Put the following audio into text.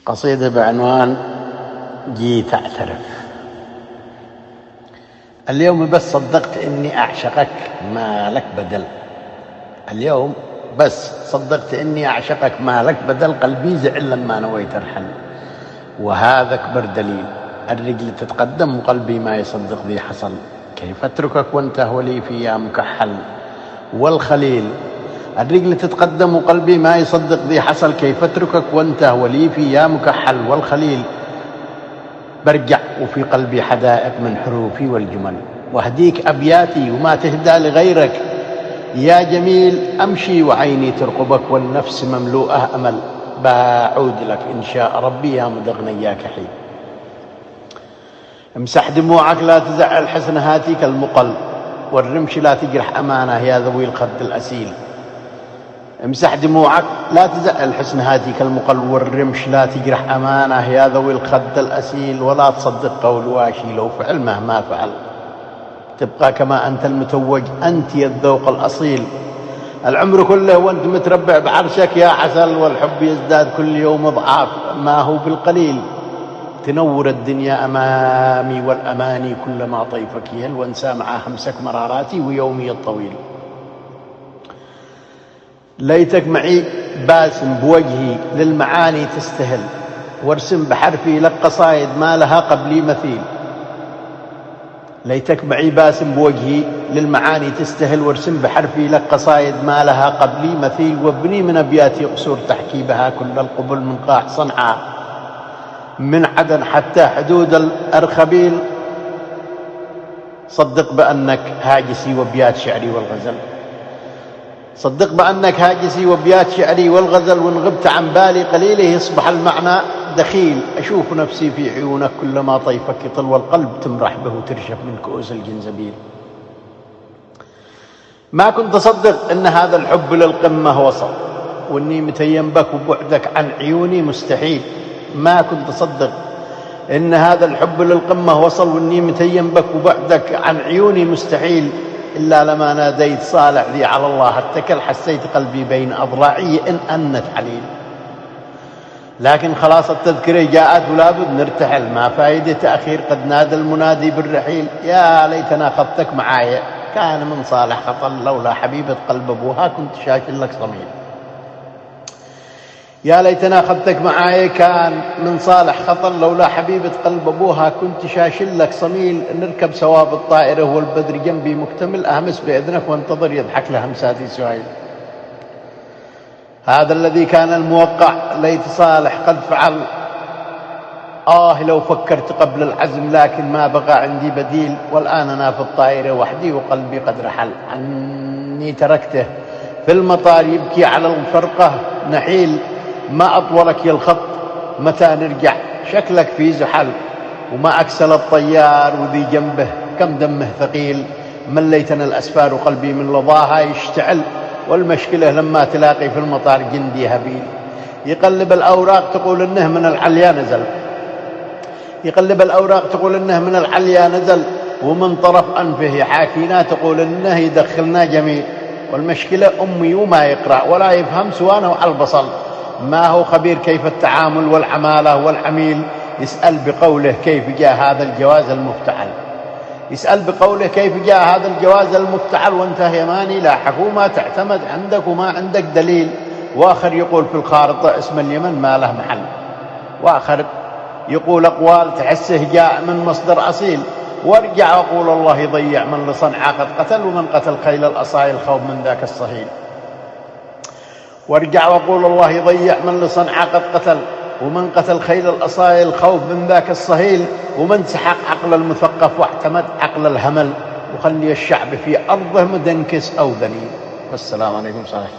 قصيدة بعنوان جيت أعترف. اليوم بس صدقت إني أعشقك ما لك بدل. اليوم بس صدقت إني أعشقك ما لك بدل. قلبي زعل لما نويت أرحل، وهذا أكبر دليل. الرجل تتقدم وقلبي ما يصدق ذي حصل. كيف أتركك وأنت ولي في يا مكحل والخليل. الرجل تتقدم وقلبي ما يصدق ذي حصل. كيف أتركك وأنت ولي في يا مكحل والخليل. برجع وفي قلبي حدائق من حروفي والجمل، واهديك أبياتي وما تهدى لغيرك. يا جميل أمشي وعيني ترقبك والنفس مملوءة أمل. بعود لك إن شاء ربي يا مدغني يا كحيل. امسح دموعك لا تزعل حسن هاتيك المقل، والرمش لا تجرح أمانة يا ذوي الخد الأسيل. امسح دموعك لا تزعل حسن هاتيك المقل، والرمش لا تجرح أمانة يا ذوي الخد الأسيل. ولا تصدق قول واشي لو فعل مهما فعل. تبقى كما أنت المتوج أنت يا الذوق الأصيل. العمر كله وأنت متربع بعرشك يا عسل، والحب يزداد كل يوم أضعاف ما هو بالقليل. تنور الدنيا أمامي والأماني كلما طيفك يهل، وانسى مع همسك مراراتي ويومي الطويل. ليتك معي باسم بوجهي للمعاني تستهل، وارسم بحرفي لك قصايد ما لها قبلي مثيل. ليتك معي باسم بوجهي للمعاني تستهل، وارسم بحرفي لك قصايد ما لها قبلي مثيل. وابني من أبياتي قصور تحكي بها كل القبل من قاع صنعاء، من عدن حتى حدود الأرخبيل. صدق بأنك هاجسي وبيات شعري والغزل. صدق بأنك هاجسي وبيات شعري والغزل، وإن غبت عن بالي قليله يصبح المعنى دخيل. أشوف نفسي في عيونك كلما طيفك يطل، والقلب تمرح به وترشف من كؤوس الجنزبيل. ما كنت أصدق أن هذا الحب للقمة وصل، وإني متيم بك وبعدك عن عيوني مستحيل. ما كنت أصدق إن هذا الحب للقمة وصل، وإني متيم بك وبعدك عن عيوني مستحيل. إلا لما ناديت صالح ذي على الله اتكل، حسيت قلبي بين أضلاعي إن أنت عليل. لكن خلاص التذكرة جاءت ولا بد نرتحل، ما فائدة تأخير قد نادى المنادي بالرحيل. يا ليتنا أخذتك معايا كان من صالح خطل، لولا حبيبة قلب أبوها كنت شاكل لك صميل. يا ليتنا أخذتك معاي كان من صالح خطل، لولا حبيبة قلب أبوها كنت شاشل لك صميل. نركب سوا بالطائرة والبدر جنبي مكتمل، أهمس بإذنك وانتظر يضحك لهمساتي سهيل. هذا الذي كان الموقع ليت صالح قد فعل. لو فكرت قبل العزم لكن ما بقى عندي بديل. والآن أنا في الطائرة وحدي وقلبي قد رحل عني. تركته في المطار يبكي على الفرقة نحيل. ما أطولك يا الخط متى نرجع شكلك في زحل. وما أكسل الطيار وذي جنبه كم دمه ثقيل. مليتنا الأسفار وقلبي من لظاها يشتعل. والمشكلة لما تلاقي في المطار جندي هبيل. يقلب الأوراق تقول إنه من العليا نزل. يقلب الأوراق تقول إنه من العليا نزل. ومن طرف أنفه يحاكينا تقول إنه يدخلنا جميل. والمشكلة أمي وما يقرأ ولا يفهم سوانا وعلى البصل. ما هو خبير كيف التعامل والعمالة والعميل. يسأل بقوله كيف جاء هذا الجواز المفتعل. يسأل بقوله كيف جاء هذا الجواز المفتعل. وانت يماني لا حكومة تعتمد عندك وما عندك دليل. وآخر يقول في الخارطة اسم اليمن ما له محل. وآخر يقول أقوال تحسه جاء من مصدر أصيل. وارجع وقول الله يضيع من لصنعاء قد قتل، ومن قتل خيل الأصايل خوف من ذاك الصهيل. وارجع وقول الله يضيع من لصنعاء قد قتل، ومن قتل خيل الأصايل خوف من ذاك الصهيل. ومن سحق عقل المثقف واعتمد عقل الهمل، وخلي الشعب في أرضه مدنكس أو ذليل. والسلام عليكم. صالح.